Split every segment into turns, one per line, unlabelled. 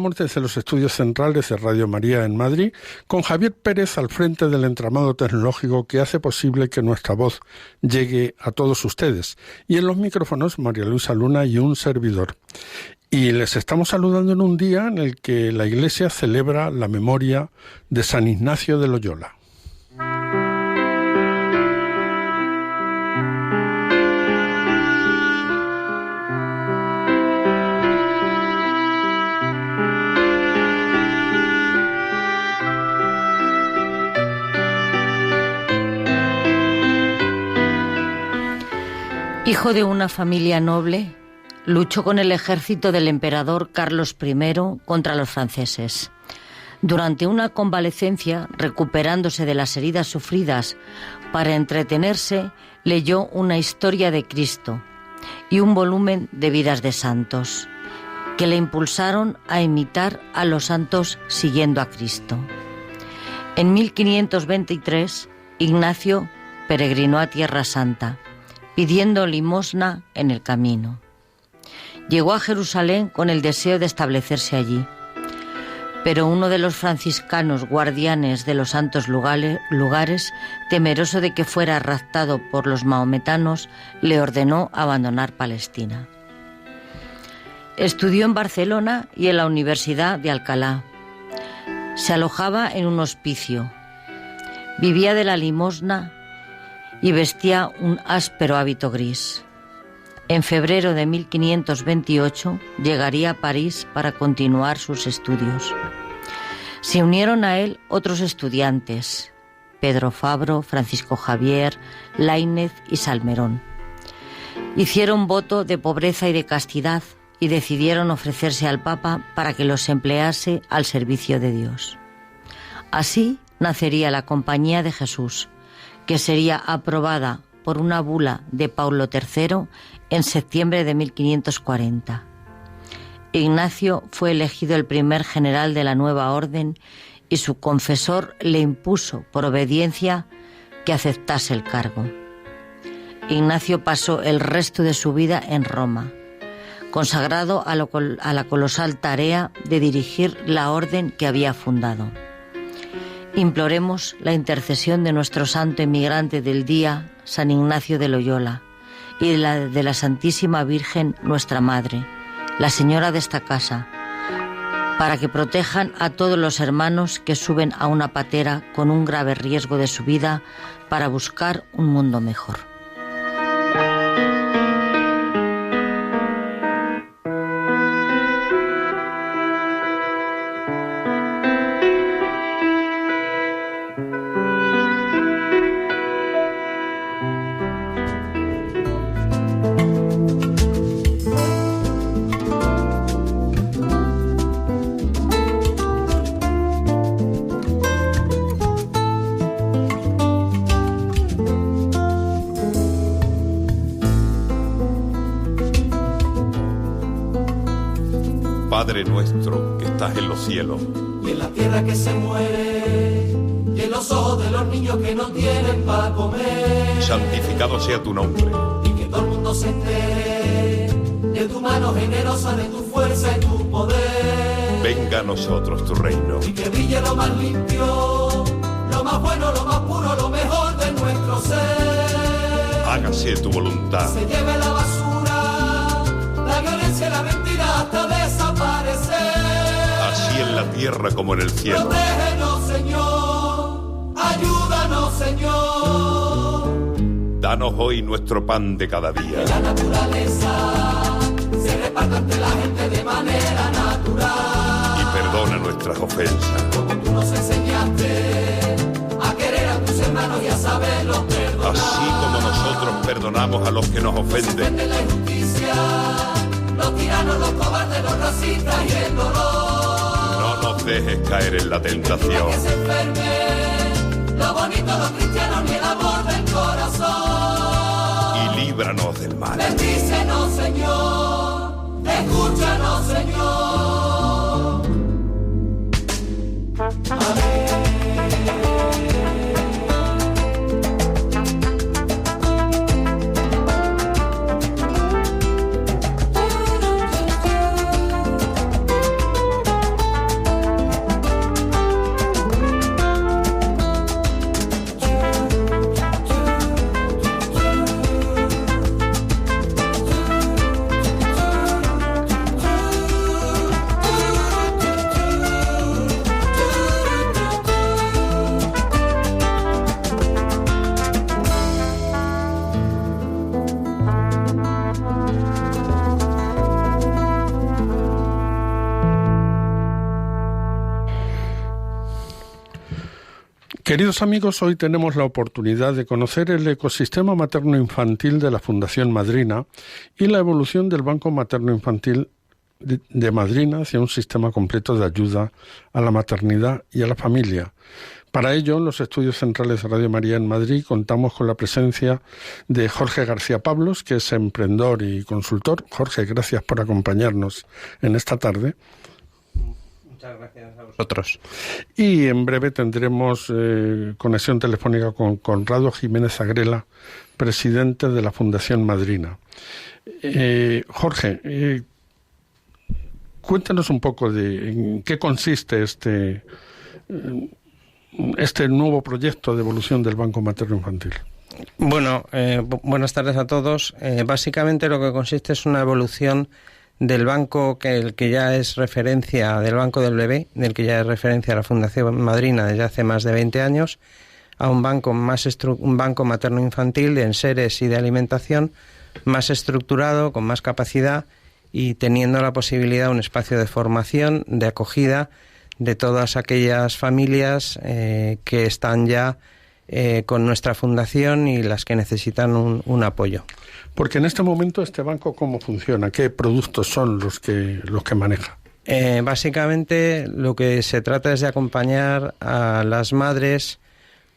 Desde los estudios centrales de Radio María en Madrid, con Javier Pérez al frente del entramado tecnológico que hace posible que nuestra voz llegue a todos ustedes. Y en los micrófonos, María Luisa Luna y un servidor. Y les estamos saludando en un día en el que la Iglesia celebra la memoria de San Ignacio de Loyola.
Hijo de una familia noble, luchó con el ejército del emperador Carlos I contra los franceses. Durante una convalecencia, recuperándose de las heridas sufridas para entretenerse, leyó una historia de Cristo y un volumen de vidas de santos, que le impulsaron a imitar a los santos siguiendo a Cristo. En 1523, Ignacio peregrinó a Tierra Santa, pidiendo limosna en el camino. Llegó a Jerusalén con el deseo de establecerse allí, pero uno de los franciscanos guardianes de los santos lugares, temeroso de que fuera raptado por los mahometanos, le ordenó abandonar Palestina. Estudió en Barcelona y en la Universidad de Alcalá. Se alojaba en un hospicio, vivía de la limosna y vestía un áspero hábito gris. En febrero de 1528 llegaría a París para continuar sus estudios. Se unieron a él otros estudiantes, Pedro Fabro, Francisco Javier, Laínez y Salmerón. Hicieron voto de pobreza y de castidad y decidieron ofrecerse al Papa para que los emplease al servicio de Dios. Así nacería la Compañía de Jesús, que sería aprobada por una bula de Paulo III en septiembre de 1540. Ignacio fue elegido el primer general de la nueva orden y su confesor le impuso por obediencia que aceptase el cargo. Ignacio pasó el resto de su vida en Roma, consagrado a la colosal tarea de dirigir la orden que había fundado. Imploremos la intercesión de nuestro santo emigrante del día, San Ignacio de Loyola, y de la Santísima Virgen, nuestra Madre, la Señora de esta casa, para que protejan a todos los hermanos que suben a una patera con un grave riesgo de su vida para buscar un mundo mejor.
Padre nuestro que estás en los cielos,
y en la tierra que se muere, y en los ojos de los niños que no tienen para comer,
santificado sea tu nombre,
y que todo el mundo se entere de tu mano generosa, de tu fuerza y tu poder.
Venga a nosotros tu reino,
y que brille lo más limpio, lo más bueno, lo más puro, lo mejor de nuestro ser.
Hágase tu voluntad.
Se lleve la basura, la violencia y la mentira hasta desaparecer.
Así en la tierra como en el cielo.
Protégenos, Señor, ayúdanos, Señor.
Danos hoy nuestro pan de cada día.
Que la naturaleza se reparta entre la gente de manera natural.
Y perdona nuestras ofensas,
como tú nos enseñaste a querer a tus hermanos y a saberlos perdonar.
así como nosotros perdonamos a los que nos ofenden.
Suspende la injusticia, los tiranos, los cobardes, los racistas y el dolor.
No nos dejes caer en la tentación.
Que se enferme lo bonito, los cristianos ni el amor del corazón.
Y líbranos del mal.
Bendícenos, Señor, escúchanos, Señor. Amén.
Queridos amigos, hoy tenemos la oportunidad de conocer el ecosistema materno-infantil de la Fundación Madrina y la evolución del Banco Materno-Infantil de Madrina hacia un sistema completo de ayuda a la maternidad y a la familia. Para ello, en los estudios centrales de Radio María en Madrid contamos con la presencia de Jorge García Pablos, que es emprendedor y consultor. Jorge, gracias por acompañarnos en esta tarde.
Muchas gracias a vosotros.
Y en breve tendremos conexión telefónica con Conrado Jiménez Agrela, presidente de la Fundación Madrina. Jorge, cuéntanos un poco de en qué consiste este nuevo proyecto de evolución del Banco Materno Infantil.
Bueno, buenas tardes a todos. Básicamente lo que consiste es una evolución del banco el que ya es referencia, del Banco del Bebé, del que ya es referencia a la Fundación Madrina desde hace más de 20 años, a un banco un banco materno-infantil de enseres y de alimentación más estructurado, con más capacidad y teniendo la posibilidad de un espacio de formación, de acogida de todas aquellas familias que están ya con nuestra fundación y las que necesitan un apoyo.
Porque en este momento este banco, ¿cómo funciona? ¿Qué productos son los que maneja?
Básicamente lo que se trata es de acompañar a las madres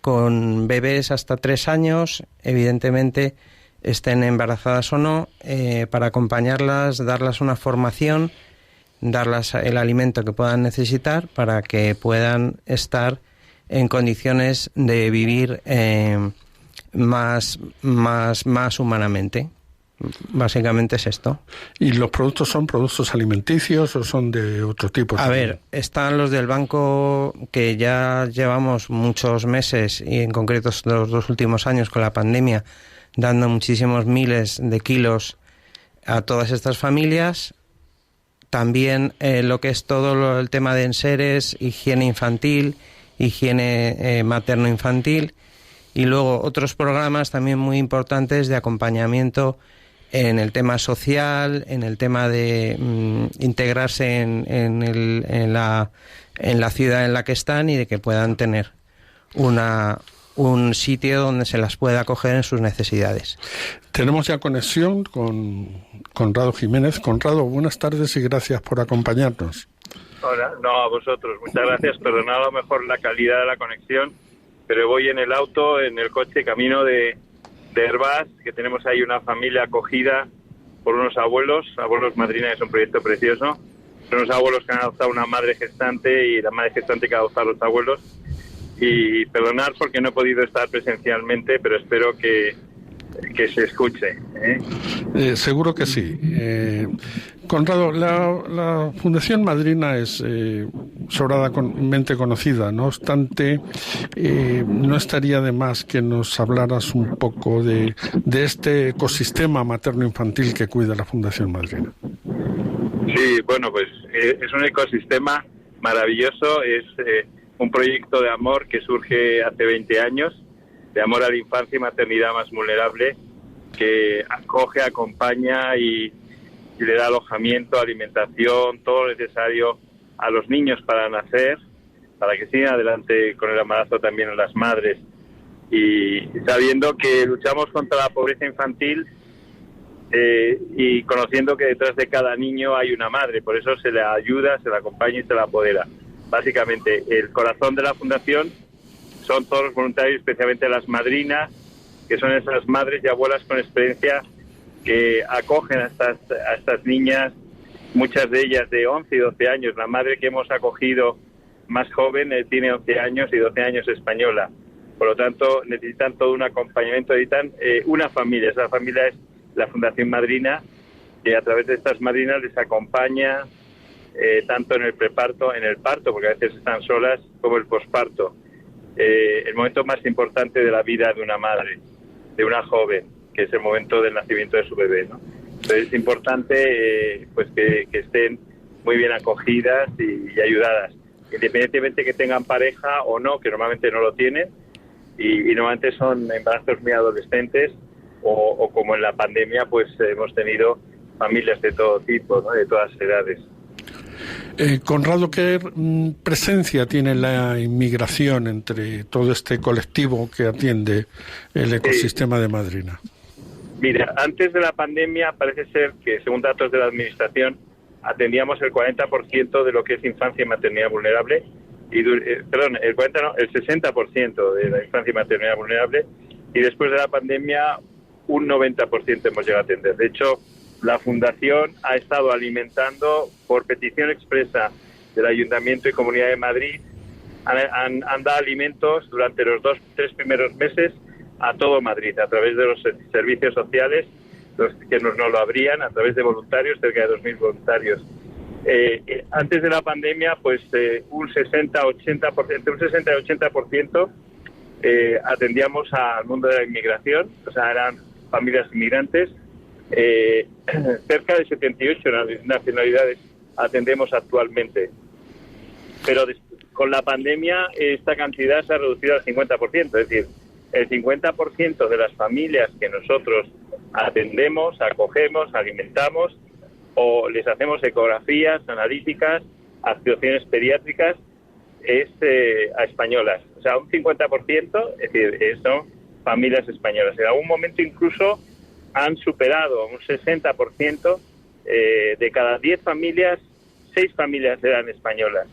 con bebés hasta 3 años, evidentemente estén embarazadas o no, para acompañarlas, darlas una formación, darles el alimento que puedan necesitar para que puedan estar en condiciones de vivir más humanamente. Básicamente es esto.
¿Y los productos son productos alimenticios o son de otro tipo?
A ver, están los del banco que ya llevamos muchos meses y en concreto los 2 últimos años con la pandemia dando muchísimos miles de kilos a todas estas familias. También lo que es todo el tema de enseres, higiene infantil, higiene materno-infantil y luego otros programas también muy importantes de acompañamiento en el tema social, en el tema de integrarse en la ciudad en la que están y de que puedan tener un sitio donde se las pueda acoger en sus necesidades.
Tenemos ya conexión con Conrado Jiménez. Conrado, buenas tardes y gracias por acompañarnos.
Hola, no, a vosotros, muchas gracias. Perdonad a lo mejor la calidad de la conexión, pero voy en el auto, en el coche, camino de Hervás, que tenemos ahí una familia acogida por unos abuelos Madrina, que es un proyecto precioso. Son unos abuelos que han adoptado una madre gestante y la madre gestante que ha adoptado a los abuelos. Y perdonad porque no he podido estar presencialmente, pero espero que se escuche.
Seguro que sí. Conrado, la Fundación Madrina es sobradamente conocida. No obstante, no estaría de más que nos hablaras un poco de este ecosistema materno-infantil que cuida la Fundación Madrina.
Sí, bueno, pues es un ecosistema maravilloso. Es un proyecto de amor que surge hace 20 años, de amor a la infancia y maternidad más vulnerable, que acoge, acompaña y le da alojamiento, alimentación, todo lo necesario a los niños para nacer, para que sigan adelante con el embarazo también a las madres. Y sabiendo que luchamos contra la pobreza infantil y conociendo que detrás de cada niño hay una madre, por eso se le ayuda, se le acompaña y se le apodera. Básicamente, el corazón de la Fundación son todos los voluntarios, especialmente las madrinas, que son esas madres y abuelas con experiencia que acogen a estas niñas, muchas de ellas de 11 y 12 años. La madre que hemos acogido más joven tiene 11 años y 12 años española. Por lo tanto, necesitan todo un acompañamiento, necesitan una familia. Esa familia es la Fundación Madrina, que a través de estas madrinas les acompaña tanto en el preparto, en el parto, porque a veces están solas, como el posparto. El momento más importante de la vida de una madre, de una joven, que es el momento del nacimiento de su bebé, ¿no? Entonces es importante pues que estén muy bien acogidas y ayudadas, independientemente que tengan pareja o no, que normalmente no lo tienen, y normalmente son embarazos muy adolescentes o como en la pandemia pues hemos tenido familias de todo tipo, ¿no? De todas edades.
Conrado, ¿qué presencia tiene la inmigración entre todo este colectivo que atiende el ecosistema de Madrina?
Mira, antes de la pandemia parece ser que, según datos de la Administración, atendíamos el 40% de lo que es infancia y maternidad vulnerable, el 60% de la infancia y maternidad vulnerable, y después de la pandemia un 90% hemos llegado a atender. De hecho, la Fundación ha estado alimentando, por petición expresa del Ayuntamiento y Comunidad de Madrid, han dado alimentos durante los 2-3 primeros meses a todo Madrid, a través de los servicios sociales, los que nos lo abrían, a través de voluntarios, cerca de 2.000 voluntarios. Antes de la pandemia, pues un 60-80% atendíamos al mundo de la inmigración, o sea, eran familias inmigrantes. Cerca de 78 nacionalidades atendemos actualmente, pero con la pandemia esta cantidad se ha reducido al 50%, es decir, el 50% de las familias que nosotros atendemos, acogemos, alimentamos o les hacemos ecografías, analíticas, actuaciones pediátricas, es a españolas. O sea, un 50%, es decir, son familias españolas. En algún momento incluso han superado un 60%, de cada 10 familias, 6 familias eran españolas.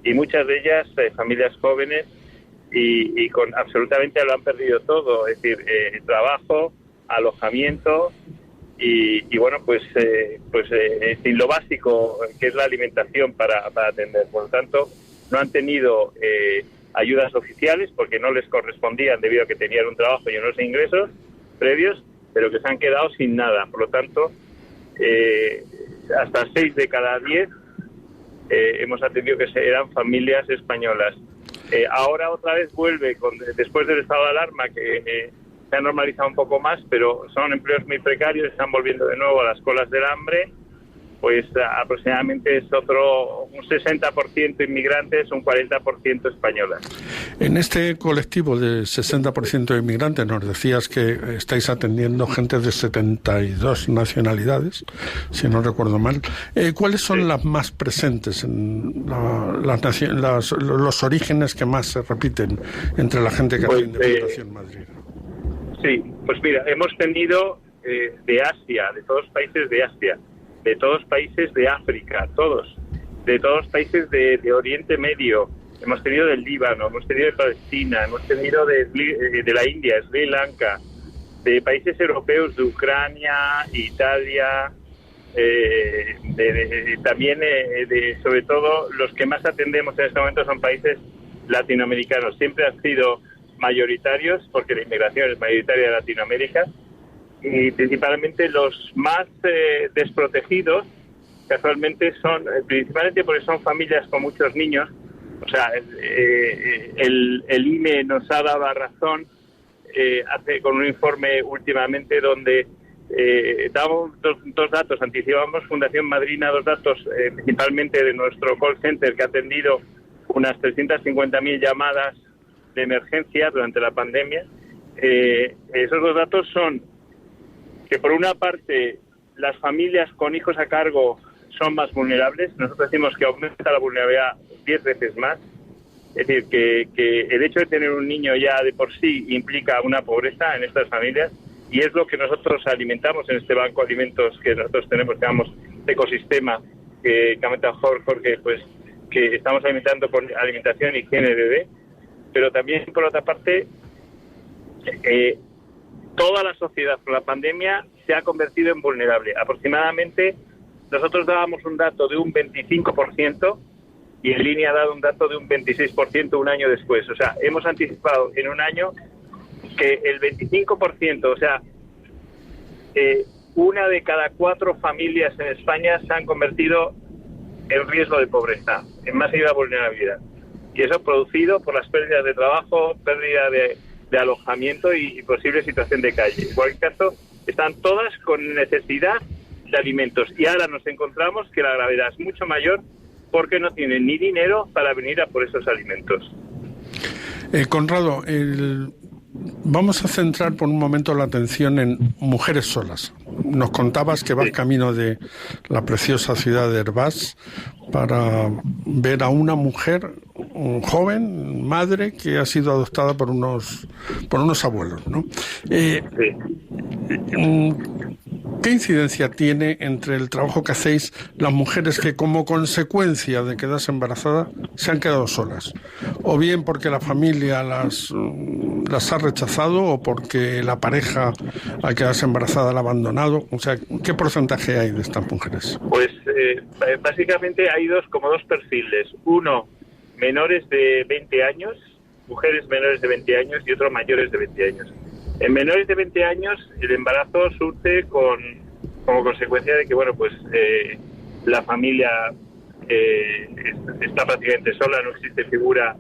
Y muchas de ellas familias jóvenes y con absolutamente lo han perdido todo, es decir, trabajo, alojamiento y bueno, pues sin lo básico que es la alimentación para atender. Por lo tanto, no han tenido ayudas oficiales porque no les correspondían debido a que tenían un trabajo y unos ingresos previos, pero que se han quedado sin nada. Por lo tanto, hasta 6 de cada 10 hemos atendido que eran familias españolas. Ahora otra vez vuelve, después del estado de alarma, que se ha normalizado un poco más, pero son empleos muy precarios, están volviendo de nuevo a las colas del hambre. Pues aproximadamente es un 60% inmigrantes, un 40% españolas.
En este colectivo de 60% de inmigrantes nos decías que estáis atendiendo gente de 72 nacionalidades, si no recuerdo mal. ¿Cuáles son las más presentes, los orígenes que más se repiten entre la gente que atiende Fundación Madrid?
Sí, pues mira, hemos tenido de Asia, de todos los países de Asia, de todos los países de África, de todos los países de Oriente Medio, hemos tenido del Líbano, hemos tenido de Palestina, hemos tenido de la India, Sri Lanka, de países europeos, de Ucrania, Italia, también sobre todo los que más atendemos en este momento son países latinoamericanos. Siempre han sido mayoritarios porque la inmigración es mayoritaria de Latinoamérica, y principalmente los más desprotegidos casualmente son principalmente porque son familias con muchos niños. O sea, el INE nos ha dado la razón con un informe últimamente donde damos dos datos, anticipamos Fundación Madrina, 2 datos principalmente de nuestro call center, que ha atendido unas 350.000 llamadas de emergencia durante la pandemia. Esos 2 datos son que, por una parte, las familias con hijos a cargo son más vulnerables. Nosotros decimos que aumenta la vulnerabilidad 10 veces más. Es decir, que el hecho de tener un niño ya de por sí implica una pobreza en estas familias, y es lo que nosotros alimentamos en este banco de alimentos que nosotros tenemos, que llamamos ecosistema, que comenta Jorge, pues que estamos alimentando con alimentación y higiene de bebé, pero también, por otra parte, toda la sociedad con la pandemia se ha convertido en vulnerable. Aproximadamente, nosotros dábamos un dato de un 25% y en línea ha dado un dato de un 26% un año después. O sea, hemos anticipado en un año que el 25%, o sea, una de cada 4 familias en España se han convertido en riesgo de pobreza, en masiva vulnerabilidad. Y eso producido por las pérdidas de trabajo, pérdida de alojamiento y posible situación de calle. En cualquier caso, están todas con necesidad de alimentos. Y ahora nos encontramos que la gravedad es mucho mayor porque no tienen ni dinero para venir a por esos alimentos.
Conrado, Vamos a centrar por un momento la atención en mujeres solas. Nos contabas que vas camino de la preciosa ciudad de Hervás para ver a una mujer joven, madre, que ha sido adoptada por unos abuelos, ¿no? ¿Qué incidencia tiene entre el trabajo que hacéis las mujeres que, como consecuencia de quedarse embarazadas, se han quedado solas? O bien porque la familia las ha rechazado, o porque la pareja al quedarse embarazada la ha abandonado. O sea, ¿qué porcentaje hay de estas mujeres?
Pues básicamente hay dos perfiles. Uno, menores de 20 años, mujeres menores de 20 años, y otro, mayores de 20 años. En menores de 20 años el embarazo surge como consecuencia de que, bueno, pues la familia está prácticamente sola, no existe figura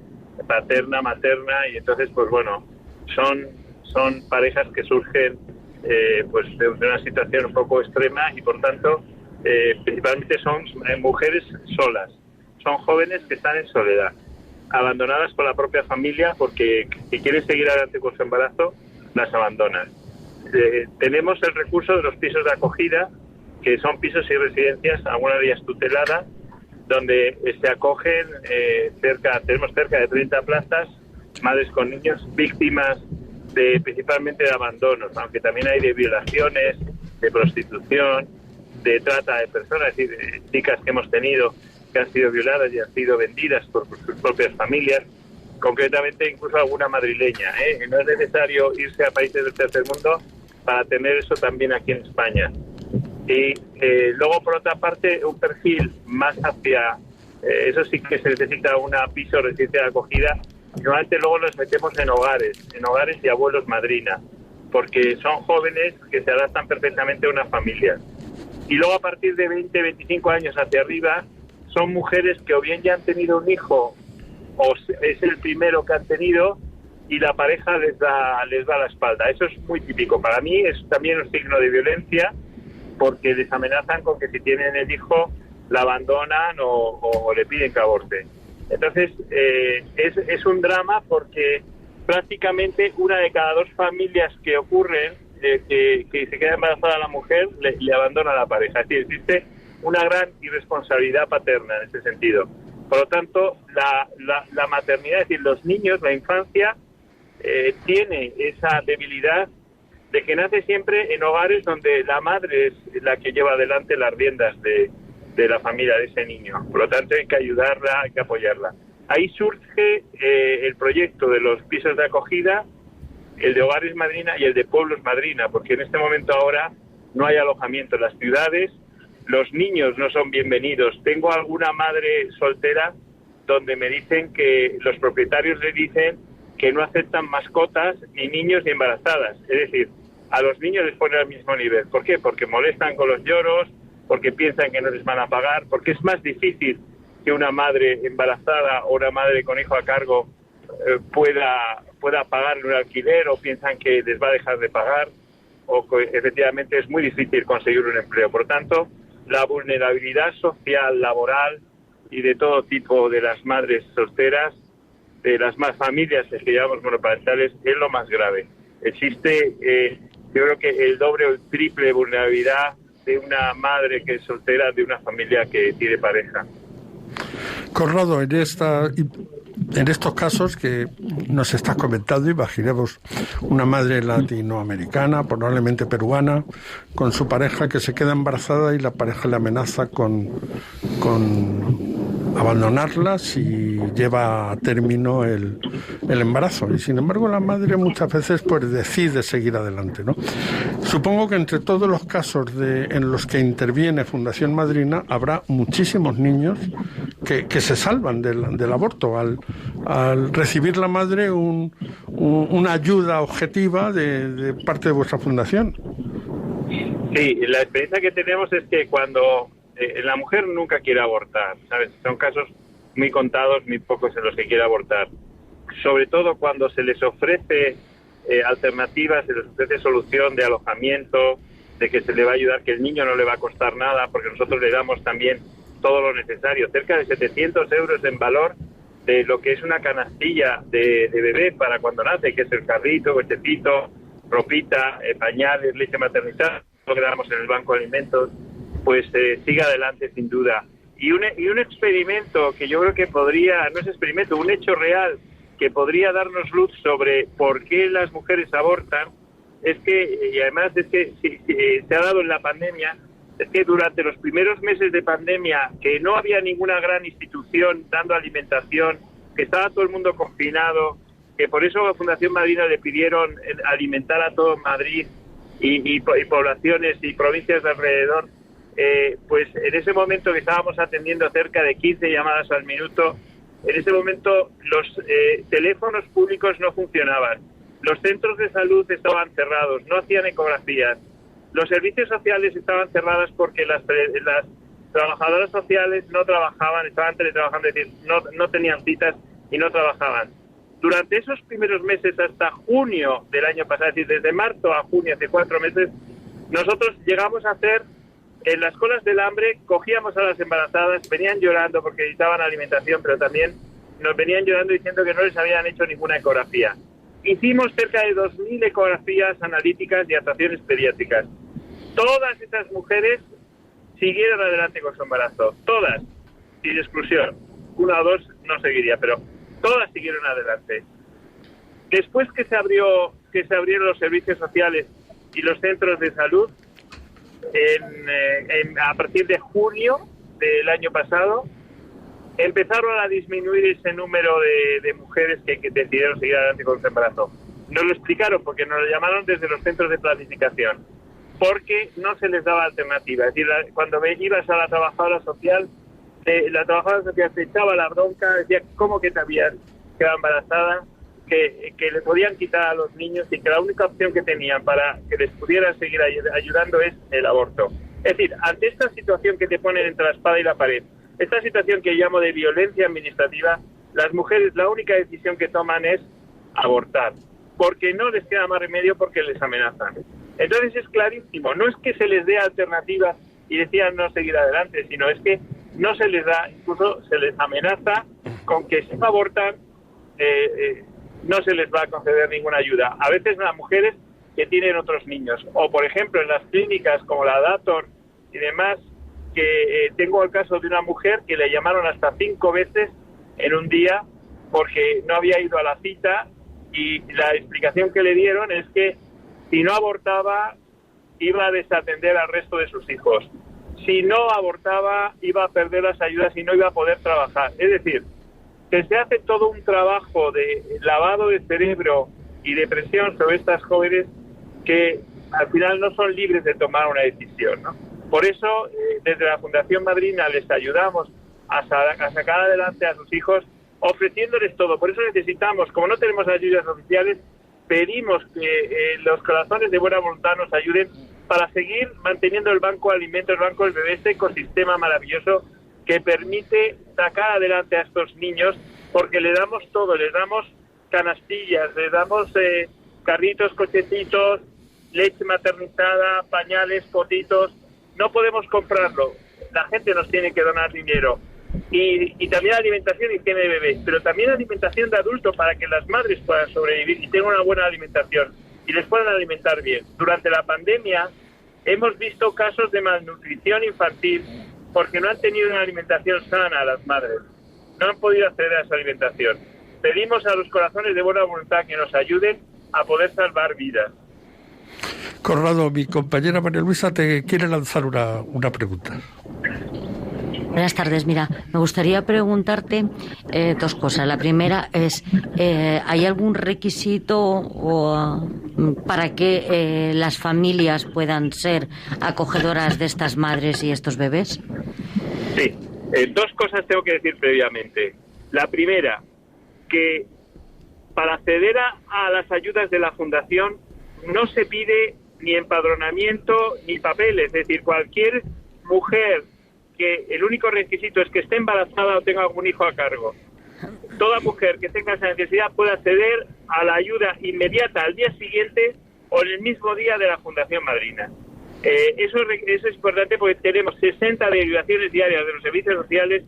paterna, materna, y entonces, pues bueno, son parejas que surgen pues de una situación un poco extrema, y por tanto principalmente son mujeres solas, son jóvenes que están en soledad, abandonadas por la propia familia, porque si quieren seguir adelante con su embarazo las abandonan. Tenemos el recurso de los pisos de acogida, que son pisos y residencias, algunas de ellas tuteladas, donde se acogen tenemos cerca de 30 plazas, madres con niños víctimas principalmente de abandonos, aunque también hay de violaciones, de prostitución, de trata de personas, es decir, chicas que hemos tenido que han sido violadas y han sido vendidas por sus propias familias, concretamente incluso alguna madrileña, No es necesario irse a países del tercer mundo para tener eso también aquí en España. Y luego, por otra parte, un perfil más hacia, eso sí que se necesita una piso residencia de acogida, y normalmente luego los metemos en hogares y abuelos madrina, porque son jóvenes que se adaptan perfectamente a una familia. Y luego, a partir de 20, 25 años hacia arriba, son mujeres que o bien ya han tenido un hijo, o es el primero que han tenido, y la pareja les da la espalda. Eso es muy típico. Para mí es también un signo de violencia, porque les amenazan con que si tienen el hijo la abandonan o le piden que aborte. Entonces es un drama, porque prácticamente una de cada dos familias que ocurren que se queda embarazada la mujer le abandona a la pareja. Es decir, existe una gran irresponsabilidad paterna en este sentido. Por lo tanto, la maternidad, es decir, los niños, la infancia, tiene esa debilidad de que nace siempre en hogares donde la madre es la que lleva adelante las riendas de la familia de ese niño. Por lo tanto, hay que ayudarla, hay que apoyarla. Ahí surge el proyecto de los pisos de acogida, el de hogares madrina y el de pueblos madrina, porque en este momento ahora no hay alojamiento en las ciudades, los niños no son bienvenidos. Tengo alguna madre soltera donde me dicen que los propietarios le dicen que no aceptan mascotas, ni niños, ni embarazadas. Es decir, a los niños les ponen al mismo nivel. ¿Por qué? Porque molestan con los lloros, porque piensan que no les van a pagar, porque es más difícil que una madre embarazada o una madre con hijo a cargo pueda pagarle un alquiler, o piensan que les va a dejar de pagar, o que efectivamente es muy difícil conseguir un empleo. Por lo tanto, la vulnerabilidad social, laboral y de todo tipo de las madres solteras, de las más familias que llamamos monoparentales, es lo más grave. Existe, yo creo que el doble o el triple de vulnerabilidad de una madre que es soltera de una familia que tiene pareja.
Conrado, en estos casos que nos estás comentando, imaginemos una madre latinoamericana, probablemente peruana, con su pareja que se queda embarazada y la pareja le amenaza con abandonarla si lleva a término el embarazo. Y sin embargo la madre muchas veces pues decide seguir adelante, ¿no? Supongo que entre todos los casos en los que interviene Fundación Madrina habrá muchísimos niños que se salvan del aborto al recibir la madre una ayuda objetiva de parte de vuestra fundación.
Sí, la experiencia que tenemos es que cuando la mujer nunca quiere abortar, ¿sabes? Son casos muy contados, muy pocos en los que quiere abortar. Sobre todo cuando se les ofrece alternativas, se les ofrece solución de alojamiento, de que se le va a ayudar, que el niño no le va a costar nada, porque nosotros le damos también todo lo necesario, cerca de 700 euros en valor de lo que es una canastilla de bebé para cuando nace, que es el carrito, cochecito, ropita, pañales, leche maternizada, lo que damos en el banco de alimentos, pues siga adelante sin duda. Y un experimento que yo creo que podría, no es experimento, un hecho real que podría darnos luz sobre por qué las mujeres abortan, es que, y además es que se ha dado en la pandemia, es que durante los primeros meses de pandemia, que no había ninguna gran institución dando alimentación, que estaba todo el mundo confinado, que por eso a la Fundación Madrina le pidieron alimentar a todo Madrid y poblaciones y provincias de alrededor, pues en ese momento que estábamos atendiendo cerca de 15 llamadas al minuto, en ese momento los teléfonos públicos no funcionaban, los centros de salud estaban cerrados, no hacían ecografías, los servicios sociales estaban cerrados porque las trabajadoras sociales no trabajaban, estaban teletrabajando, es decir, no tenían citas y no trabajaban. Durante esos primeros meses hasta junio del año pasado, es decir, desde marzo a junio, hace 4 meses, nosotros llegamos a hacer, en las colas del hambre, cogíamos a las embarazadas, venían llorando porque necesitaban alimentación, pero también nos venían llorando diciendo que no les habían hecho ninguna ecografía. Hicimos cerca de 2.000 ecografías analíticas y actuaciones pediátricas. Todas esas mujeres siguieron adelante con su embarazo, todas, sin exclusión. 1 o 2 no seguiría, pero todas siguieron adelante. Después que se abrieron los servicios sociales y los centros de salud, a partir de junio del año pasado, empezaron a disminuir ese número de mujeres que decidieron seguir adelante con su embarazo. Nos lo explicaron porque nos lo llamaron desde los centros de planificación, porque no se les daba alternativa. Es decir, cuando ibas a la trabajadora social te echaba la bronca, decía cómo que te habías quedado embarazada, que le podían quitar a los niños y que la única opción que tenían para que les pudieran seguir ayudando es el aborto. Es decir, ante esta situación que te ponen entre la espada y la pared, esta situación que llamo de violencia administrativa, las mujeres la única decisión que toman es abortar, porque no les queda más remedio porque les amenazan. Entonces es clarísimo, no es que se les dé alternativas y decían no seguir adelante, sino es que no se les da, incluso se les amenaza con que si abortan no se les va a conceder ninguna ayuda. A veces las mujeres que tienen otros niños, o por ejemplo en las clínicas como la Dator y demás, que tengo el caso de una mujer que le llamaron hasta 5 veces en un día porque no había ido a la cita, y la explicación que le dieron es que si no abortaba iba a desatender al resto de sus hijos. Si no abortaba iba a perder las ayudas y no iba a poder trabajar. Es decir, que se hace todo un trabajo de lavado de cerebro y de presión sobre estas jóvenes que al final no son libres de tomar una decisión, ¿no? Por eso, desde la Fundación Madrina les ayudamos a sacar adelante a sus hijos, ofreciéndoles todo. Por eso necesitamos, como no tenemos ayudas oficiales, pedimos que los corazones de buena voluntad nos ayuden para seguir manteniendo el banco de alimentos, el banco del bebé, este ecosistema maravilloso que permite sacar adelante a estos niños, porque le damos todo, les damos canastillas, les damos carritos, cochecitos, leche maternizada, pañales, potitos. No podemos comprarlo, la gente nos tiene que donar dinero. Y también alimentación y higiene de bebés, pero también alimentación de adultos para que las madres puedan sobrevivir y tengan una buena alimentación y les puedan alimentar bien. Durante la pandemia hemos visto casos de malnutrición infantil porque no han tenido una alimentación sana a las madres, no han podido acceder a esa alimentación. Pedimos a los corazones de buena voluntad que nos ayuden a poder salvar vidas.
Conrado, mi compañera María Luisa te quiere lanzar una pregunta.
Buenas tardes. Mira, me gustaría preguntarte 2 cosas. La primera es, ¿hay algún requisito para que las familias puedan ser acogedoras de estas madres y estos bebés?
Sí, 2 cosas tengo que decir previamente. La primera, que para acceder a las ayudas de la Fundación no se pide ni empadronamiento ni papeles. Es decir, cualquier mujer que el único requisito es que esté embarazada o tenga algún hijo a cargo. Toda mujer que tenga esa necesidad puede acceder a la ayuda inmediata al día siguiente o en el mismo día de la Fundación Madrina. Eso es importante porque tenemos 60 derivaciones diarias de los servicios sociales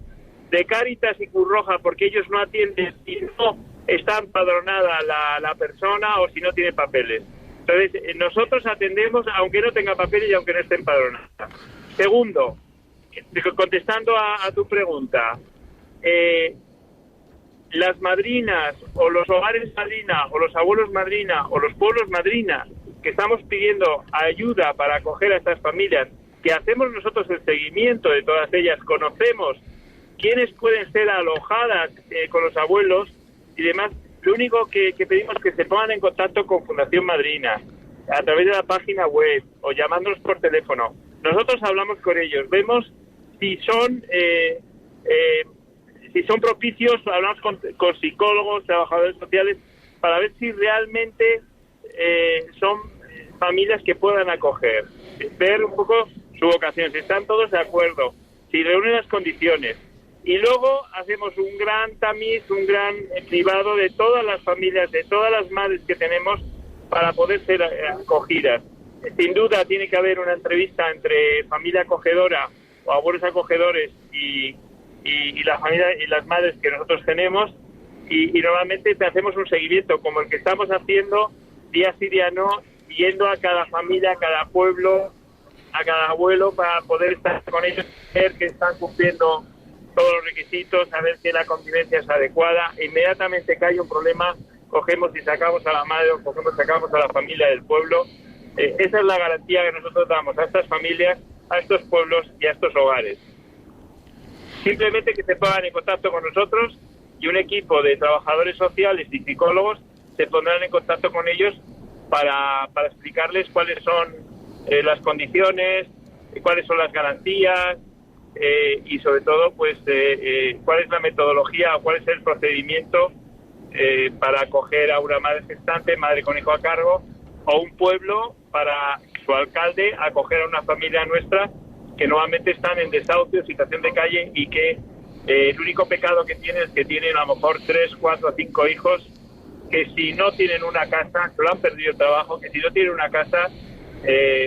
de Cáritas y Cruz Roja, porque ellos no atienden si no está empadronada la persona o si no tiene papeles. Entonces, nosotros atendemos aunque no tenga papeles y aunque no esté empadronada. Segundo, contestando a tu pregunta, las madrinas o los hogares madrina o los abuelos madrina o los pueblos madrina que estamos pidiendo ayuda para acoger a estas familias, que hacemos nosotros el seguimiento de todas ellas, conocemos quiénes pueden ser alojadas con los abuelos y demás, lo único que pedimos es que se pongan en contacto con Fundación Madrina a través de la página web o llamándonos por teléfono. Nosotros hablamos con ellos, vemos si son propicios, hablamos con psicólogos, trabajadores sociales, para ver si realmente son familias que puedan acoger, ver un poco su vocación, si están todos de acuerdo, si reúnen las condiciones. Y luego hacemos un gran tamiz, un gran cribado de todas las familias, de todas las madres que tenemos para poder ser acogidas. Sin duda tiene que haber una entrevista entre familia acogedora o abuelos acogedores y la familia y las madres que nosotros tenemos, y normalmente te hacemos un seguimiento como el que estamos haciendo día sí día no, yendo a cada familia, a cada pueblo, a cada abuelo, para poder estar con ellos, ver que están cumpliendo todos los requisitos, saber que la convivencia es adecuada. Inmediatamente que hay un problema, cogemos y sacamos a la madre o sacamos a la familia del pueblo. Esa es la garantía que nosotros damos a estas familias, a estos pueblos y a estos hogares. Simplemente que se pongan en contacto con nosotros y un equipo de trabajadores sociales y psicólogos se pondrán en contacto con ellos para explicarles cuáles son las condiciones, cuáles son las garantías y sobre todo pues cuál es la metodología o cuál es el procedimiento para acoger a una madre gestante, madre con hijo a cargo, o un pueblo para su alcalde acoger a una familia nuestra que nuevamente están en desahucio, situación de calle, y que el único pecado que tienen es que tienen a lo mejor 3, 4, 5 hijos que si no tienen una casa, lo han perdido el trabajo, que si no tienen una casa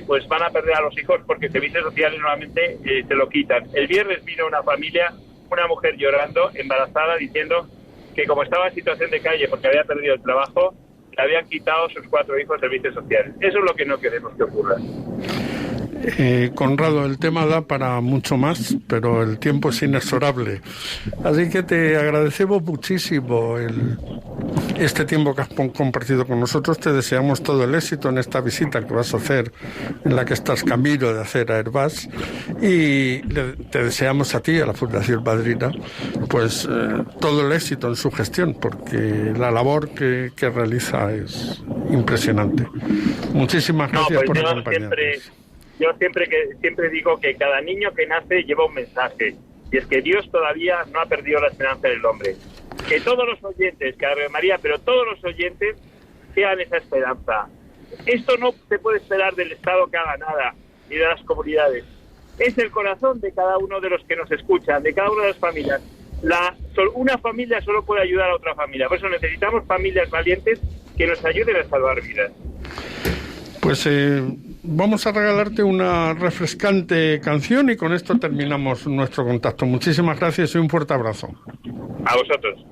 pues van a perder a los hijos porque servicios sociales nuevamente se lo quitan. El viernes vino una familia, una mujer llorando, embarazada, diciendo que como estaba en situación de calle porque había perdido el trabajo, le habían quitado sus 4 hijos servicios sociales. Eso es lo que no queremos que ocurra.
Conrado, el tema da para mucho más, pero el tiempo es inexorable. Así que te agradecemos muchísimo este tiempo que has compartido con nosotros. Te deseamos todo el éxito en esta visita que vas a hacer, en la que estás camino de hacer a Airbus, y te deseamos a ti, a la Fundación Madrina, pues todo el éxito en su gestión, porque la labor que realiza es impresionante. Muchísimas gracias por acompañarnos.
Yo siempre digo que cada niño que nace lleva un mensaje, y es que Dios todavía no ha perdido la esperanza del hombre. Que todos los oyentes, que Ave María, pero todos los oyentes sean esa esperanza. Esto no se puede esperar del Estado que haga nada, ni de las comunidades. Es el corazón de cada uno de los que nos escuchan, de cada una de las familias. Una familia solo puede ayudar a otra familia. Por eso necesitamos familias valientes que nos ayuden a salvar vidas.
Pues vamos a regalarte una refrescante canción y con esto terminamos nuestro contacto. Muchísimas gracias y un fuerte abrazo.
A vosotros.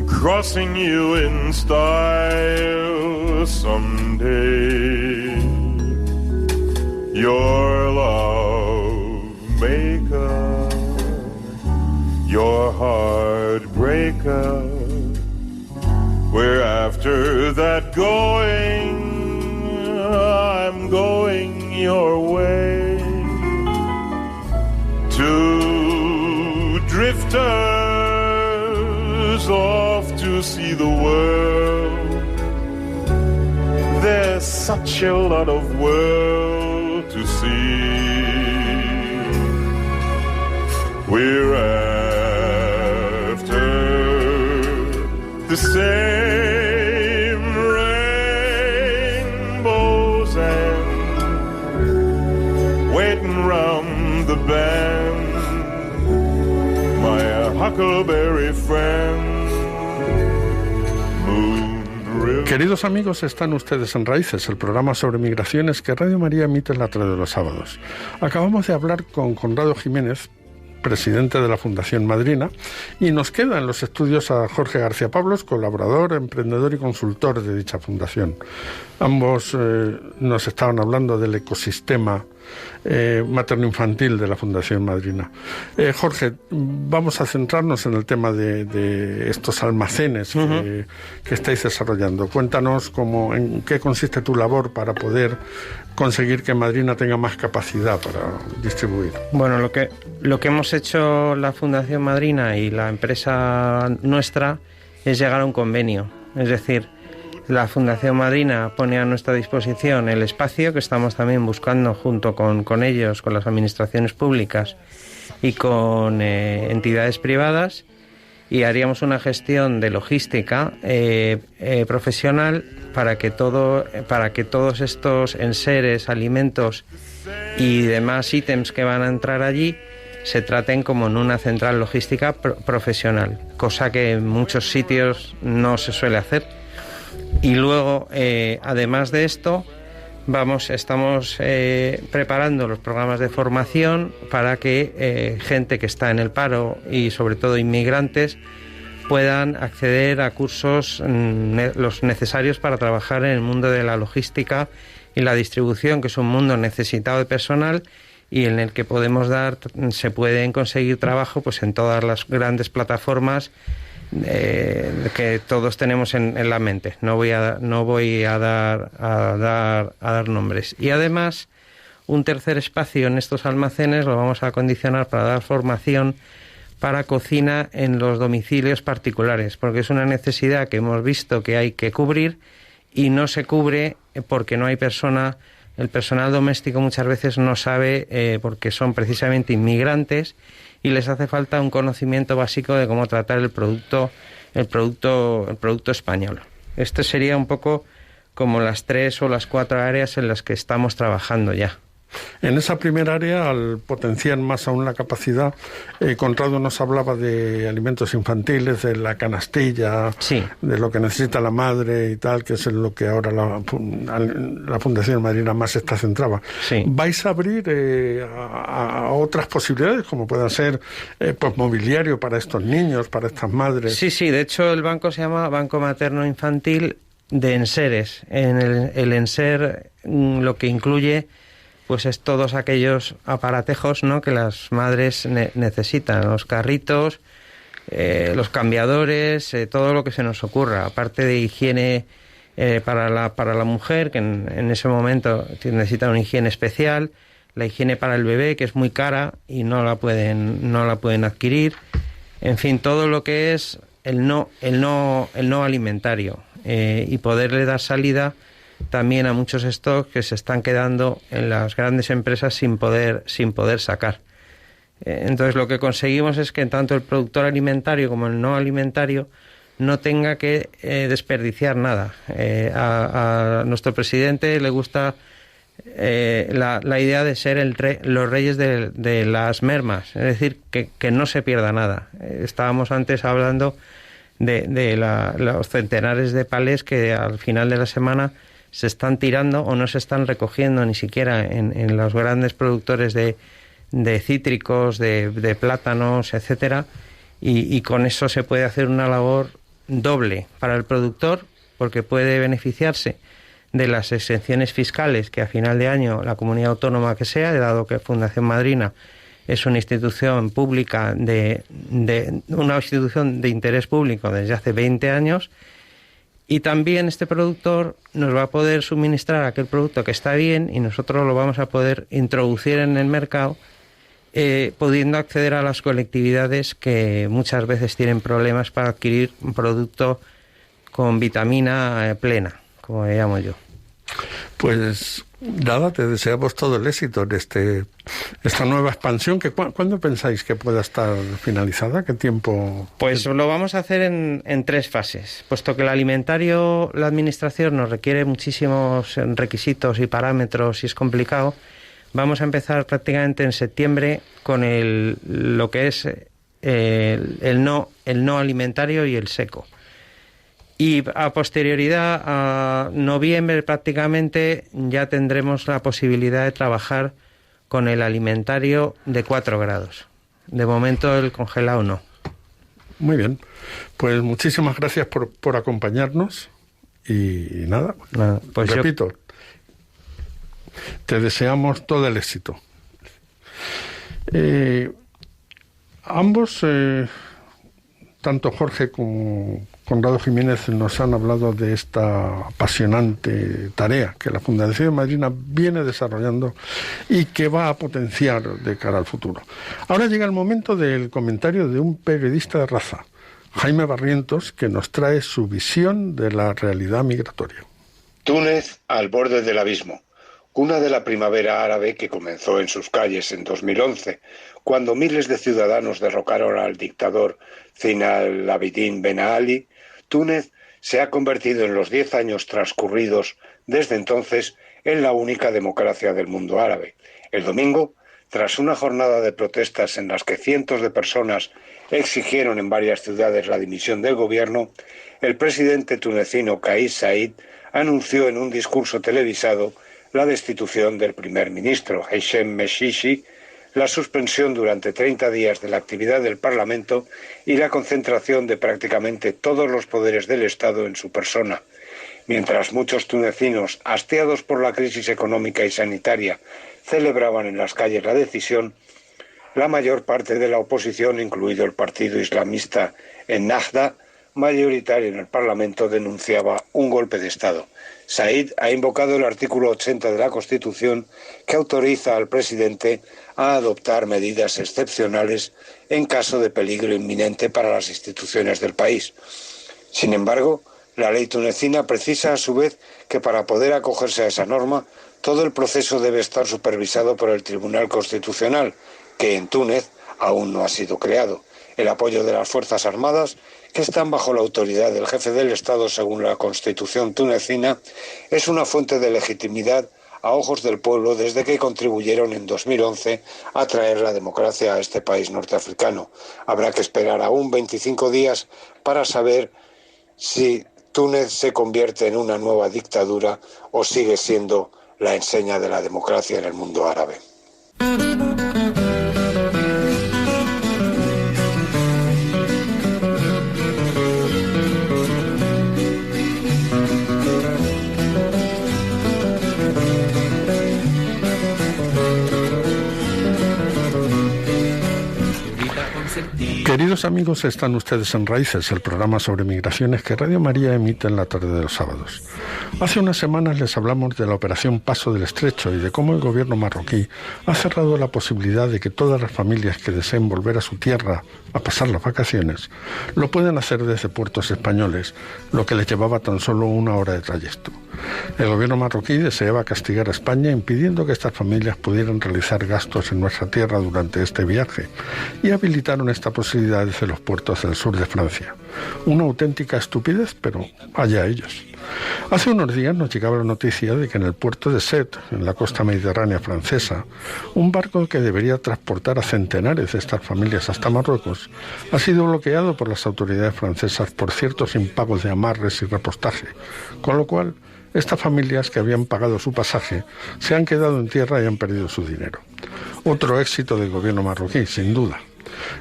Crossing you in style someday. Your love maker, your heartbreaker. We're after that going, I'm going your way. Two drifters off to see the world. There's such a lot of world to see. We're after the same. band, my huckleberry friend. Moon River.
Queridos amigos, están ustedes en Raíces, el programa sobre migraciones que Radio María emite en la tarde de los sábados. Acabamos de hablar con Conrado Jiménez, presidente de la Fundación Madrina, y nos queda en los estudios a Jorge García Pablos, colaborador, emprendedor y consultor de dicha fundación. Ambos nos estaban hablando del ecosistema materno-infantil de la Fundación Madrina. Jorge, vamos a centrarnos en el tema de estos almacenes que estáis desarrollando. Cuéntanos en qué consiste tu labor para poder conseguir que Madrina tenga más capacidad para distribuir.
Bueno, lo que hemos hecho la Fundación Madrina y la empresa nuestra es llegar a un convenio. Es decir, la Fundación Madrina pone a nuestra disposición el espacio que estamos también buscando junto con ellos, con las administraciones públicas y con entidades privadas, y haríamos una gestión de logística profesional para que todos estos enseres, alimentos y demás ítems que van a entrar allí se traten como en una central logística profesional, cosa que en muchos sitios no se suele hacer. Y luego, además de esto, estamos preparando los programas de formación para que gente que está en el paro y sobre todo inmigrantes puedan acceder a cursos los necesarios para trabajar en el mundo de la logística y la distribución, que es un mundo necesitado de personal y en el que se pueden conseguir trabajo pues en todas las grandes plataformas que todos tenemos en la mente. No voy a dar nombres. Y además, un tercer espacio en estos almacenes lo vamos a acondicionar para dar formación para cocina en los domicilios particulares, porque es una necesidad que hemos visto que hay que cubrir y no se cubre porque no hay persona. El personal doméstico muchas veces no sabe, porque son precisamente inmigrantes, y les hace falta un conocimiento básico de cómo tratar el producto español. Este sería un poco como las 3 o las 4 áreas en las que estamos trabajando ya.
En esa primera área, al potenciar más aún la capacidad, Conrado nos hablaba de alimentos infantiles, de la canastilla,
sí,
de lo que necesita la madre y tal, que es en lo que ahora la Fundación Madrina más está centrada.
Sí.
¿Vais a abrir a otras posibilidades, como pueda ser pues mobiliario para estos niños, para estas madres?
Sí, de hecho el banco se llama Banco Materno Infantil de Enseres. En el enser lo que incluye pues es todos aquellos aparatejos, ¿no?, que las madres necesitan, los carritos, los cambiadores, todo lo que se nos ocurra, aparte de higiene para la mujer, que en ese momento necesita una higiene especial, la higiene para el bebé, que es muy cara y no la pueden adquirir, en fin, todo lo que es el no alimentario, y poderle dar salida también a muchos stocks que se están quedando en las grandes empresas sin poder sacar. Entonces lo que conseguimos es que tanto el productor alimentario como el no alimentario no tenga que desperdiciar nada. A nuestro presidente le gusta la idea de ser los reyes de las mermas, es decir, que no se pierda nada. Estábamos antes hablando de los centenares de palés que al final de la semana se están tirando o no se están recogiendo ni siquiera en los grandes productores de cítricos, de plátanos, etcétera, y con eso se puede hacer una labor doble para el productor, porque puede beneficiarse de las exenciones fiscales que a final de año la comunidad autónoma que sea, dado que Fundación Madrina es una institución pública una institución de interés público desde hace 20 años, y también este productor nos va a poder suministrar aquel producto que está bien y nosotros lo vamos a poder introducir en el mercado, pudiendo acceder a las colectividades que muchas veces tienen problemas para adquirir un producto con vitamina plena, como le llamo yo.
Pues nada, te deseamos todo el éxito en esta nueva expansión. ¿Cuándo pensáis que pueda estar finalizada? ¿Qué tiempo?
Pues lo vamos a hacer en 3 fases, puesto que el alimentario, la administración nos requiere muchísimos requisitos y parámetros y es complicado. Vamos a empezar prácticamente en septiembre con lo que es el no alimentario y el seco. Y a posterioridad, a noviembre prácticamente, ya tendremos la posibilidad de trabajar con el alimentario de 4 grados. De momento el congelado no.
Muy bien, pues muchísimas gracias por acompañarnos y nada,
pues
repito, te deseamos todo el éxito. Ambos, tanto Jorge como Conrado Jiménez, nos han hablado de esta apasionante tarea que la Fundación Madrina viene desarrollando y que va a potenciar de cara al futuro. Ahora llega el momento del comentario de un periodista de raza, Jaime Barrientos, que nos trae su visión de la realidad migratoria.
Túnez al borde del abismo, cuna de la primavera árabe que comenzó en sus calles en 2011, cuando miles de ciudadanos derrocaron al dictador Zine al-Abidine Ben Ali. Túnez se ha convertido en los 10 años transcurridos desde entonces en la única democracia del mundo árabe. El domingo, tras una jornada de protestas en las que cientos de personas exigieron en varias ciudades la dimisión del gobierno, el presidente tunecino Kais Saied anunció en un discurso televisado la destitución del primer ministro Hichem Meshishi, la suspensión durante 30 días de la actividad del Parlamento y la concentración de prácticamente todos los poderes del Estado en su persona. Mientras muchos tunecinos, hastiados por la crisis económica y sanitaria, celebraban en las calles la decisión, la mayor parte de la oposición, incluido el partido islamista Ennahda, mayoritario en el Parlamento, denunciaba un golpe de Estado. Said ha invocado el artículo 80 de la Constitución que autoriza al presidente a adoptar medidas excepcionales en caso de peligro inminente para las instituciones del país. Sin embargo, la ley tunecina precisa a su vez que para poder acogerse a esa norma, todo el proceso debe estar supervisado por el Tribunal Constitucional, que en Túnez aún no ha sido creado. El apoyo de las Fuerzas Armadas, que están bajo la autoridad del jefe del Estado según la Constitución tunecina, es una fuente de legitimidad a ojos del pueblo desde que contribuyeron en 2011 a traer la democracia a este país norteafricano. Habrá que esperar aún 25 días para saber si Túnez se convierte en una nueva dictadura o sigue siendo la enseña de la democracia en el mundo árabe.
Queridos amigos, están ustedes en Raíces, el programa sobre migraciones que Radio María emite en la tarde de los sábados. Hace unas semanas les hablamos de la operación Paso del Estrecho y de cómo el gobierno marroquí ha cerrado la posibilidad de que todas las familias que deseen volver a su tierra a pasar las vacaciones lo puedan hacer desde puertos españoles, lo que les llevaba tan solo 1 hora de trayecto. El gobierno marroquí deseaba castigar a España impidiendo que estas familias pudieran realizar gastos en nuestra tierra durante este viaje y habilitaron esta posibilidad desde los puertos del sur de Francia. Una auténtica estupidez, pero allá ellos. Hace unos días nos llegaba la noticia de que en el puerto de Sète, en la costa mediterránea francesa, un barco que debería transportar a centenares de estas familias hasta Marruecos ha sido bloqueado por las autoridades francesas por ciertos impagos de amarres y repostaje, con lo cual estas familias que habían pagado su pasaje se han quedado en tierra y han perdido su dinero. Otro éxito del gobierno marroquí, sin duda.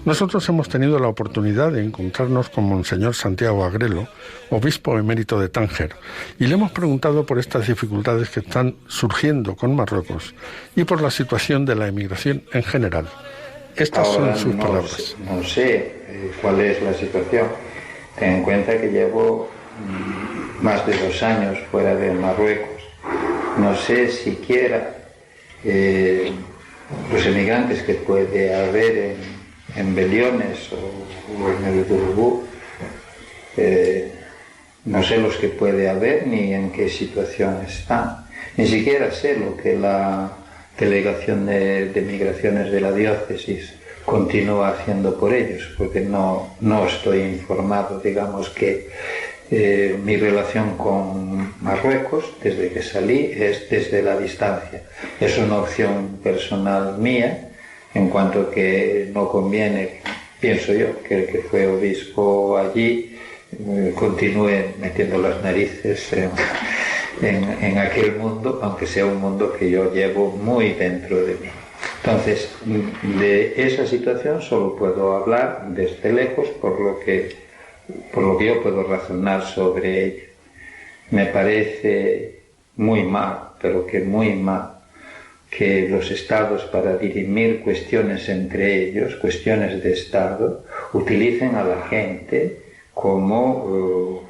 Nosotros hemos tenido la oportunidad de encontrarnos con Monseñor Santiago Agrelo, obispo emérito de Tánger, y le hemos preguntado por estas dificultades que están surgiendo con Marruecos y por la situación de la emigración en general. Estas
Ahora
son sus palabras.
No sé cuál es la situación. Ten en cuenta que llevo más de 2 años fuera de Marruecos. No sé siquiera los emigrantes que puede haber en Beliones o en el Durubú, no sé los que puede haber ni en qué situación están. Ni siquiera sé lo que la delegación de migraciones de la diócesis continúa haciendo por ellos, porque no estoy informado. Digamos que Mi relación con Marruecos, desde que salí, es desde la distancia. Es una opción personal mía, en cuanto que no conviene, pienso yo, que el que fue obispo allí continúe metiendo las narices en aquel mundo, aunque sea un mundo que yo llevo muy dentro de mí. Entonces, de esa situación solo puedo hablar desde lejos, por lo que yo puedo razonar sobre ello. Me parece muy mal, pero que muy mal, que los estados, para dirimir cuestiones entre ellos, cuestiones de estado, utilicen a la gente como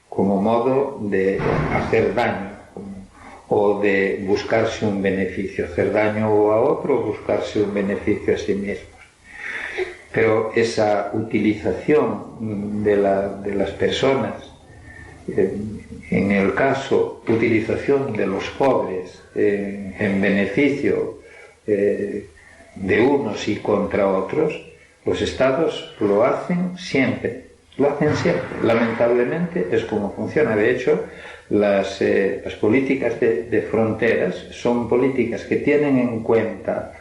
modo de hacer daño o de buscarse un beneficio, hacer daño a otro o buscarse un beneficio a sí mismos. Pero esa utilización de las personas, en el caso, utilización de los pobres en beneficio de unos y contra otros, los estados lo hacen siempre. Lamentablemente es como funciona. De hecho, las políticas de fronteras son políticas que tienen en cuenta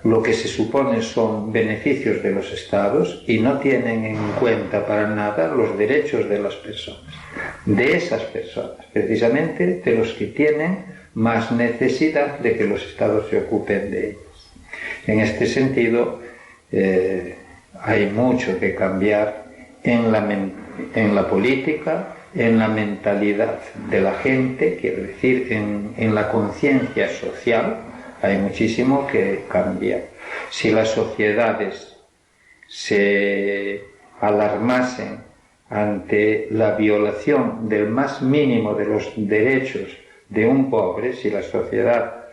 lo que se supone son beneficios de los estados y no tienen en cuenta para nada los derechos de las personas, de esas personas, precisamente de los que tienen más necesidad de que los estados se ocupen de ellas. En este sentido, hay mucho que cambiar en la política, en la mentalidad de la gente, quiero decir, en la conciencia social. Hay muchísimo que cambiar. Si las sociedades se alarmasen ante la violación del más mínimo de los derechos de un pobre, si la sociedad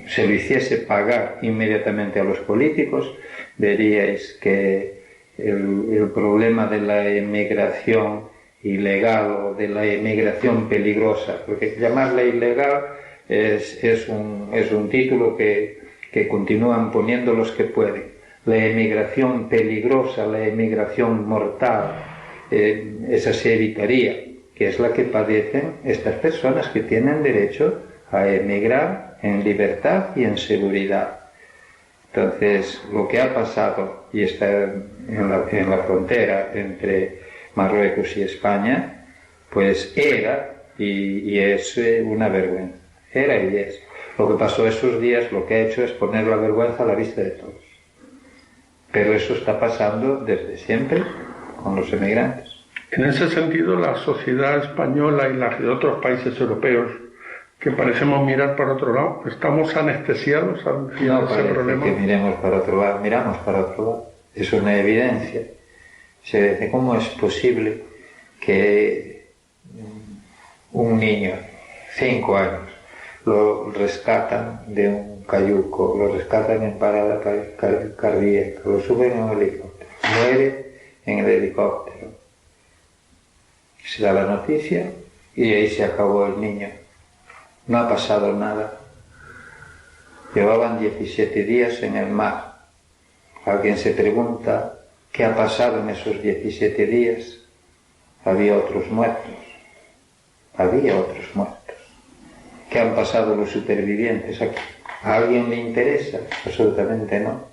se lo hiciese pagar inmediatamente a los políticos, veríais que el problema de la emigración ilegal o de la emigración peligrosa, porque llamarla ilegal es un título que continúan poniendo los que pueden. La emigración peligrosa, la emigración mortal, esa se evitaría, que es la que padecen estas personas que tienen derecho a emigrar en libertad y en seguridad. Entonces, lo que ha pasado y está en la frontera entre Marruecos y España, pues era y es una vergüenza. Era y es. Lo que pasó esos días, lo que ha hecho es poner la vergüenza a la vista de todos. Pero eso está pasando desde siempre con los emigrantes.
En ese sentido, la sociedad española y las de otros países europeos, que parecemos mirar para otro lado, ¿estamos anestesiados ante ese problema?
Que miremos para otro lado, miramos para otro lado. Es una evidencia. Se dice, ¿cómo es posible que un niño, 5 años, lo rescatan de un cayuco, lo rescatan en parada cardíaca, lo suben en un helicóptero, muere en el helicóptero? Se da la noticia y ahí se acabó el niño. No ha pasado nada. Llevaban 17 días en el mar. Alguien se pregunta qué ha pasado en esos 17 días. Había otros muertos. Había otros muertos. ¿Qué han pasado los supervivientes aquí? ¿A alguien le interesa? Absolutamente no.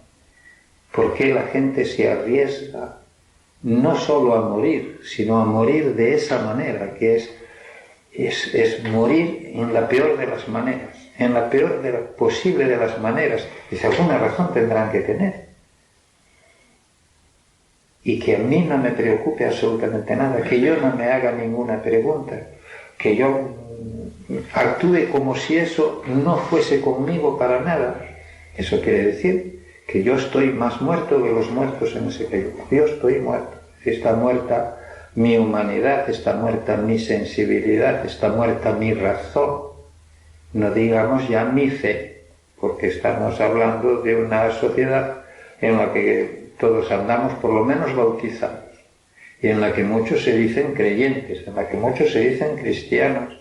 ¿Por qué la gente se arriesga no solo a morir, sino a morir de esa manera, que es morir en la peor de las maneras, en la peor posible de las maneras? Y si alguna razón tendrán que tener. Y que a mí no me preocupe absolutamente nada, que yo no me haga ninguna pregunta, que yo actúe como si eso no fuese conmigo para nada. Eso quiere decir que yo estoy más muerto que los muertos en ese cayuco. Yo estoy muerto. Está muerta mi humanidad, está muerta mi sensibilidad, está muerta mi razón. No digamos ya mi fe, porque estamos hablando de una sociedad en la que todos andamos por lo menos bautizados, y en la que muchos se dicen creyentes, en la que muchos se dicen cristianos.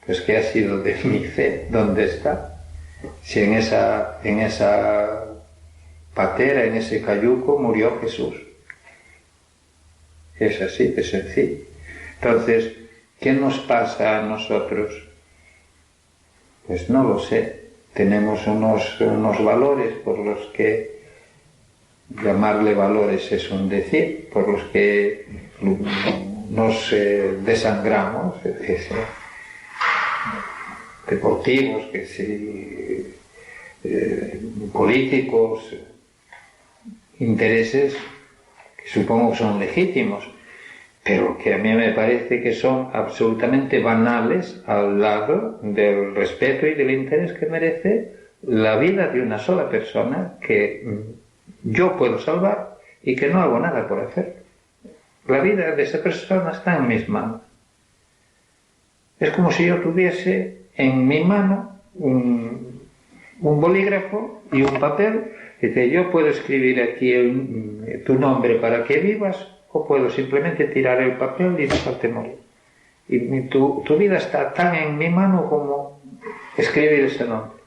Pues ¿qué ha sido de mi fe? ¿Dónde está? Si en esa patera, en ese cayuco, murió Jesús. Es así de sencillo. Entonces, ¿qué nos pasa a nosotros? Pues no lo sé. Tenemos unos valores por los que, llamarle valores es un decir, por los que nos desangramos, deportivos, que sí, políticos, intereses que supongo que son legítimos, pero que a mí me parece que son absolutamente banales al lado del respeto y del interés que merece la vida de una sola persona que yo puedo salvar y que no hago nada por hacer. La vida de esa persona está en mis manos. Es como si yo tuviese en mi mano un bolígrafo y un papel que yo puedo escribir aquí tu nombre para que vivas, o puedo simplemente tirar el papel y dejarte morir. Y tu vida está tan en mi mano como escribir ese nombre.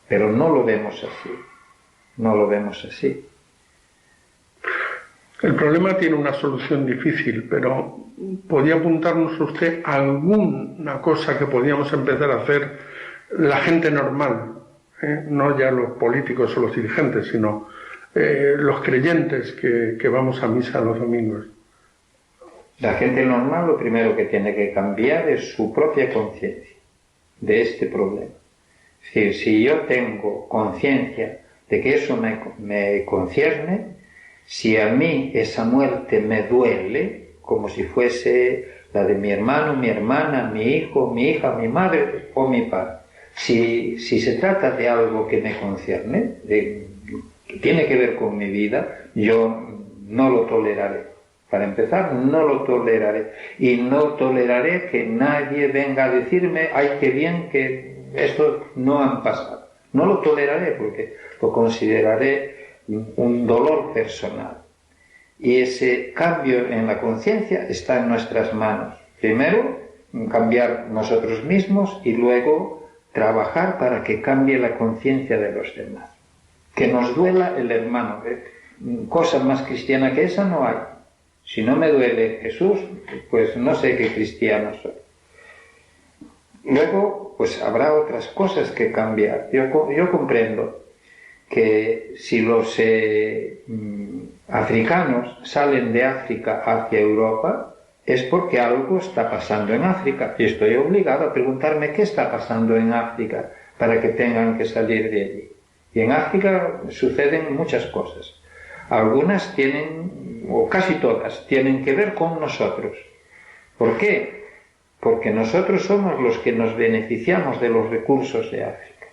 Pero no lo vemos así. No lo vemos así.
El problema tiene una solución difícil, pero ¿podría apuntarnos usted a alguna cosa que podíamos empezar a hacer la gente normal? No ya los políticos o los dirigentes, sino los creyentes que vamos a misa los domingos.
La gente normal lo primero que tiene que cambiar es su propia conciencia de este problema. Es decir, si yo tengo conciencia de que eso me concierne, si a mí esa muerte me duele, como si fuese la de mi hermano, mi hermana, mi hijo, mi hija, mi madre o mi padre, si se trata de algo que me concierne, que tiene que ver con mi vida, yo no lo toleraré. Para empezar, no lo toleraré. Y no toleraré que nadie venga a decirme, ay, qué bien que esto no han pasado. No lo toleraré porque lo consideraré un dolor personal. Y ese cambio en la conciencia está en nuestras manos. Primero, cambiar nosotros mismos y luego trabajar para que cambie la conciencia de los demás. Que nos duela el hermano. Cosa más cristiana que esa no hay. Si no me duele Jesús, pues no sé qué cristiano soy. Luego, pues habrá otras cosas que cambiar. Yo comprendo que si los africanos salen de África hacia Europa, es porque algo está pasando en África. Y estoy obligado a preguntarme qué está pasando en África para que tengan que salir de allí. Y en África suceden muchas cosas. Algunas tienen, o casi todas, tienen que ver con nosotros. ¿Por qué? Porque nosotros somos los que nos beneficiamos de los recursos de África.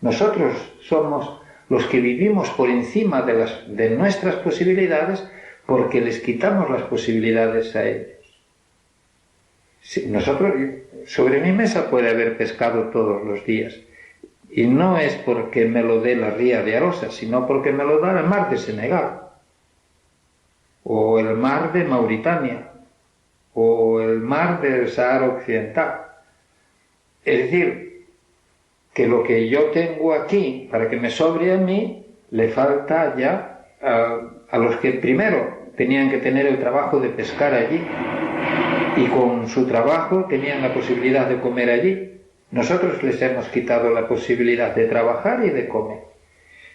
Nosotros somos los que vivimos por encima de nuestras posibilidades porque les quitamos las posibilidades a ellos. Sí, nosotros, sobre mi mesa puede haber pescado todos los días. Y no es porque me lo dé la ría de Arosa, sino porque me lo da el mar de Senegal, o el mar de Mauritania, o el mar del Sahara Occidental. Es decir, que lo que yo tengo aquí, para que me sobre a mí, le falta ya a los que primero tenían que tener el trabajo de pescar allí, y con su trabajo tenían la posibilidad de comer allí. Nosotros les hemos quitado la posibilidad de trabajar y de comer.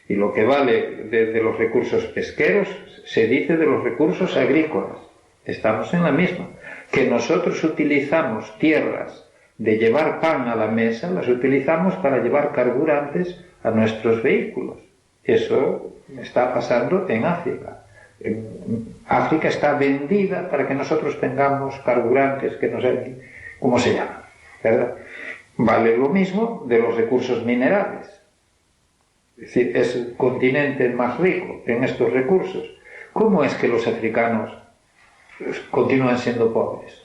Y lo que vale de los recursos pesqueros, se dice de los recursos agrícolas. Estamos en la misma. Que nosotros utilizamos tierras de llevar pan a la mesa, las utilizamos para llevar carburantes a nuestros vehículos. Eso está pasando en África. África está vendida para que nosotros tengamos carburantes que no sé cómo se llaman, ¿verdad? Vale lo mismo de los recursos minerales. Es decir, es el continente más rico en estos recursos. ¿Cómo es que los africanos continúan siendo pobres?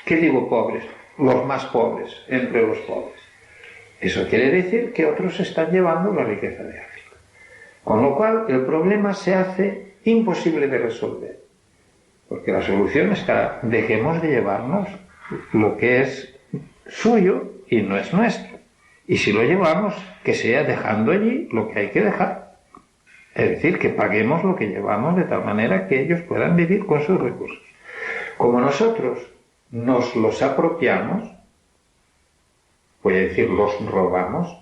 ¿Qué digo pobres? Los más pobres, entre los pobres. Eso quiere decir que otros están llevando la riqueza de África. Con lo cual, el problema se hace imposible de resolver. Porque la solución está, dejemos de llevarnos lo que es suyo y no es nuestro. Y si lo llevamos, que sea dejando allí lo que hay que dejar. Es decir, que paguemos lo que llevamos de tal manera que ellos puedan vivir con sus recursos. Como nosotros nos los apropiamos, voy a decir los robamos,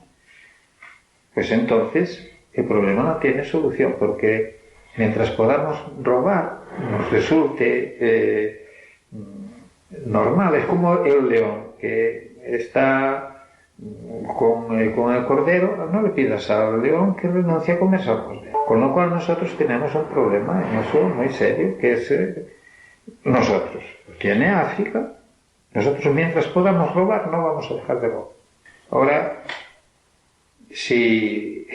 pues entonces el problema no tiene solución, porque mientras podamos robar, nos resulte normal. Es como el león que está con el cordero, no le pidas al león que renuncie a comerse al cordero. Con lo cual nosotros tenemos un problema en eso muy serio, que es nosotros. Tiene África, nosotros mientras podamos robar no vamos a dejar de robar. Ahora, si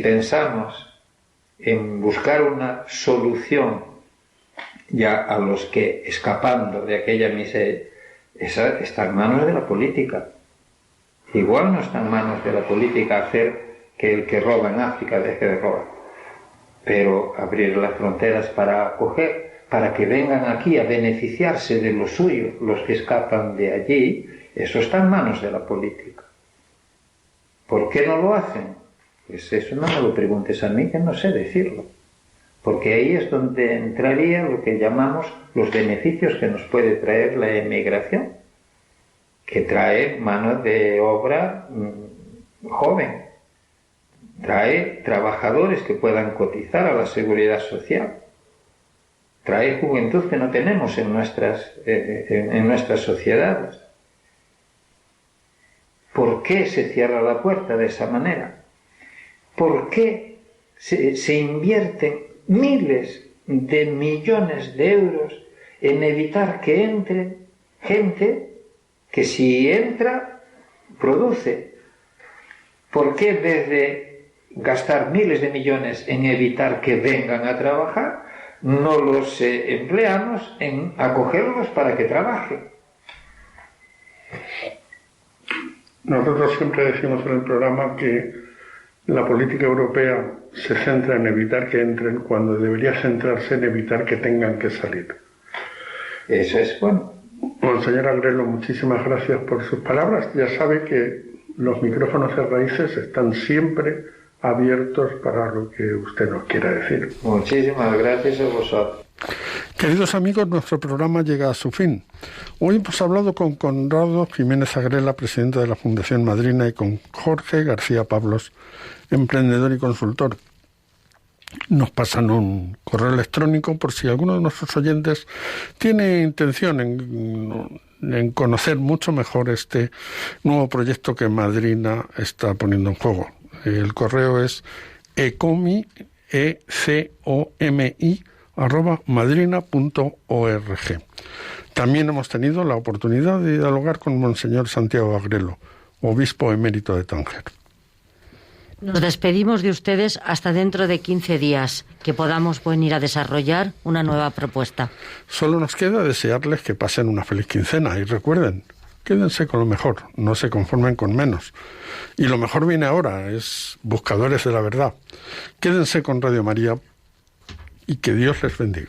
pensamos en buscar una solución ya a los que, escapando de aquella miseria, esa está en manos de la política. Igual no está en manos de la política hacer que el que roba en África deje de robar, pero abrir las fronteras para acoger, para que vengan aquí a beneficiarse de lo suyo los que escapan de allí, eso está en manos de la política. ¿Por qué no lo hacen? Pues eso no me lo preguntes a mí, que no sé decirlo. Porque ahí es donde entraría lo que llamamos los beneficios que nos puede traer la emigración, que trae mano de obra joven, trae trabajadores que puedan cotizar a la seguridad social, trae juventud que no tenemos en nuestras sociedades. ¿Por qué se cierra la puerta de esa manera? ¿Por qué se invierten miles de millones de euros en evitar que entre gente que, si entra, produce? ¿Por qué en vez de gastar miles de millones en evitar que vengan a trabajar, no los empleamos en acogerlos para que trabajen?
Nosotros siempre decimos en el programa que la política europea se centra en evitar que entren cuando debería centrarse en evitar que tengan que salir.
Eso es bueno.
Monseñor Agrelo, muchísimas gracias por sus palabras. Ya sabe que los micrófonos de Raíces están siempre abiertos para lo que usted nos quiera decir.
Muchísimas gracias a vosotros.
Queridos amigos, nuestro programa llega a su fin. Hoy hemos hablado con Conrado Jiménez Agrela, presidente de la Fundación Madrina, y con Jorge García Pablos, emprendedor y consultor. Nos pasan un correo electrónico por si alguno de nuestros oyentes tiene intención en conocer mucho mejor este nuevo proyecto que Madrina está poniendo en juego. El correo es ecomi, @madrina.org. También hemos tenido la oportunidad de dialogar con Monseñor Santiago Agrelo, obispo emérito de Tánger.
Nos despedimos de ustedes hasta dentro de 15 días, que podamos venir a desarrollar una nueva propuesta.
Solo nos queda desearles que pasen una feliz quincena y recuerden, quédense con lo mejor, no se conformen con menos. Y lo mejor viene ahora, es Buscadores de la Verdad. Quédense con Radio María y que Dios les bendiga.